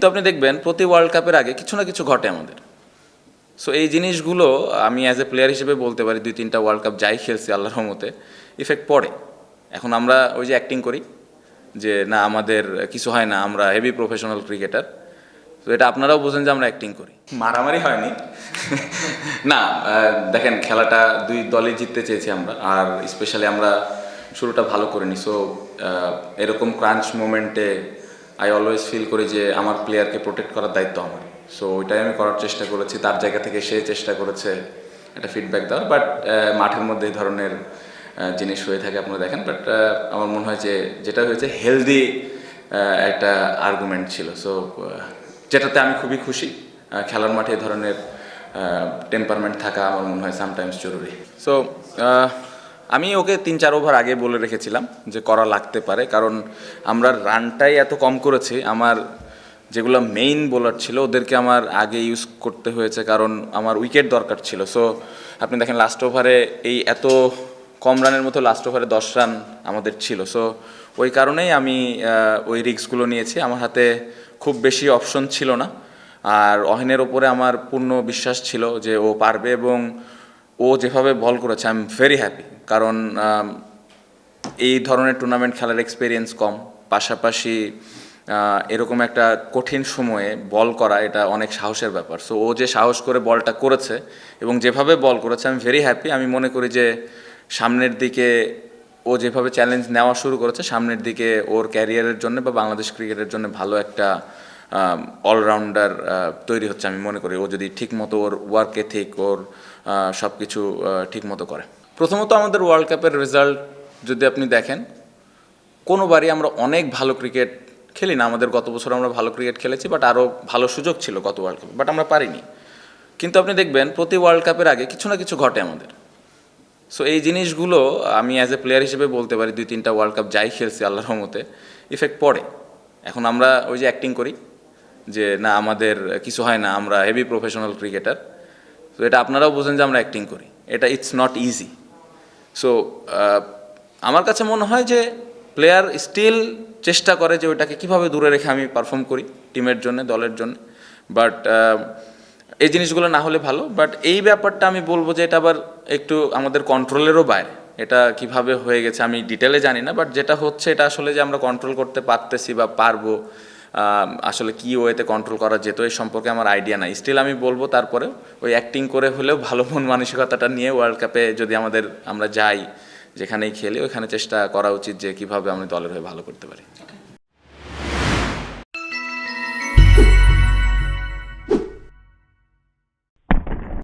তো আপনি দেখবেন প্রতি ওয়ার্ল্ড কাপের আগে কিছু না কিছু ঘটে আমাদের। সো এই জিনিসগুলো আমি অ্যাজ এ প্লেয়ার হিসেবে বলতে পারি 2-3টা ওয়ার্ল্ড কাপ যাই খেলছি আল্লাহর রহমতে ইফেক্ট পড়ে। এখন আমরা ওই যে অ্যাক্টিং করি যে না আমাদের কিছু হয় না, আমরা হেভি প্রফেশনাল ক্রিকেটার। তো এটা আপনারাও বোঝেন যে আমরা অ্যাক্টিং করি। মারামারি হয়নি না, দেখেন খেলাটা দুই দলই জিততে চেয়েছি আমরা, আর স্পেশালি আমরা শুরুটা ভালো করিনি। সো এরকম ক্রাঞ্চ মোমেন্টে আই অলওয়েজ ফিল করি যে আমার প্লেয়ারকে প্রোটেক্ট করার দায়িত্ব আমার। সো ওইটাই আমি করার চেষ্টা করেছি, তার জায়গা থেকে সে চেষ্টা করেছে একটা ফিডব্যাক দেওয়ার। বাট মাঠের মধ্যে এই ধরনের জিনিস হয়ে থাকে আপনারা দেখেন। বাট আমার মনে হয় যে যেটা হয়েছে হেলদি একটা আর্গুমেন্ট ছিল। সো যেটাতে আমি খুবই খুশি। খেলার মাঠে এই ধরনের টেম্পারমেন্ট থাকা আমার মনে হয় সামটাইমস জরুরি। সো আমি ওকে 3-4 ওভার আগে বলে রেখেছিলাম যে করা লাগতে পারে, কারণ আমরা রানটাই এত কম করেছি। আমার যেগুলো মেইন বোলার ছিল ওদেরকে আমার আগে ইউজ করতে হয়েছে, কারণ আমার উইকেট দরকার ছিল। সো আপনি দেখেন লাস্ট ওভারে এই এত কম রানের মতো লাস্ট ওভারে 10 রান আমাদের ছিল। সো ওই কারণেই আমি ওই রিস্কগুলো নিয়েছি। আমার হাতে খুব বেশি অপশন ছিল না, আর অহিনের ওপরে আমার পূর্ণ বিশ্বাস ছিল যে ও পারবে, এবং ও যেভাবে বল করেছে আই এম ভেরি হ্যাপি। কারণ এই ধরনের টুর্নামেন্ট খেলার এক্সপিরিয়েন্স কম, পাশাপাশি এরকম একটা কঠিন সময়ে বল করা এটা অনেক সাহসের ব্যাপার। সো ও যে সাহস করে বলটা করেছে এবং যেভাবে বল করেছে আমি ভেরি হ্যাপি। আমি মনে করি যে সামনের দিকে ও যেভাবে চ্যালেঞ্জ নেওয়া শুরু করেছে, সামনের দিকে ওর ক্যারিয়ারের জন্য বা বাংলাদেশ ক্রিকেটের জন্য ভালো একটা অলরাউন্ডার তৈরি হচ্ছে আমি মনে করি, ও যদি ঠিকমতো ওর ওয়ার্ক এথিক, ওর সব কিছু ঠিকমতো করে। প্রথমত আমাদের ওয়ার্ল্ড কাপের রেজাল্ট যদি আপনি দেখেন, কোনোবারই আমরা অনেক ভালো ক্রিকেট খেলি না। আমাদের গত বছর আমরা ভালো ক্রিকেট খেলেছি, বাট আরও ভালো সুযোগ ছিল গত ওয়ার্ল্ড কাপে, বাট আমরা পারিনি। কিন্তু আপনি দেখবেন প্রতি ওয়ার্ল্ড কাপের আগে কিছু না কিছু ঘটে আমাদের। সো এই জিনিসগুলো আমি অ্যাজ এ প্লেয়ার হিসেবে বলতে পারি 2-3টা ওয়ার্ল্ড কাপ যাই খেলছি আল্লাহর রহমতে ইফেক্ট পড়ে। এখন আমরা ওই যে অ্যাক্টিং করি যে না আমাদের কিছু হয় না, আমরা হেভি প্রফেশনাল ক্রিকেটার। তো এটা আপনারাও বোঝেন যে আমরা অ্যাক্টিং করি, এটা ইটস নট ইজি। সো আমার কাছে মনে হয় যে প্লেয়ার স্টিল চেষ্টা করে যে ওইটাকে কীভাবে দূরে রেখে আমি পারফর্ম করি টিমের জন্য, দলের জন্য। বাট এই জিনিসগুলো না হলে ভালো। বাট এই ব্যাপারটা আমি বলবো যে এটা আবার একটু আমাদের কন্ট্রোলেরও বাইরে। এটা কিভাবে হয়ে গেছে আমি ডিটেলে জানি না, বাট যেটা হচ্ছে এটা আসলে যে আমরা কন্ট্রোল করতে পারতেছি বা পারবো, আসলে কী ওয়েতে কন্ট্রোল করা যেত এই সম্পর্কে আমার আইডিয়া নাই। স্টিল আমি বলবো তারপরে ওই অ্যাক্টিং করে হলেও ভালো মন মানসিকতাটা নিয়ে ওয়ার্ল্ড কাপে যদি আমরা যাই, যেখানেই খেলি ওইখানে চেষ্টা করা উচিত যে কীভাবে আমি দলের হয়ে ভালো করতে পারি।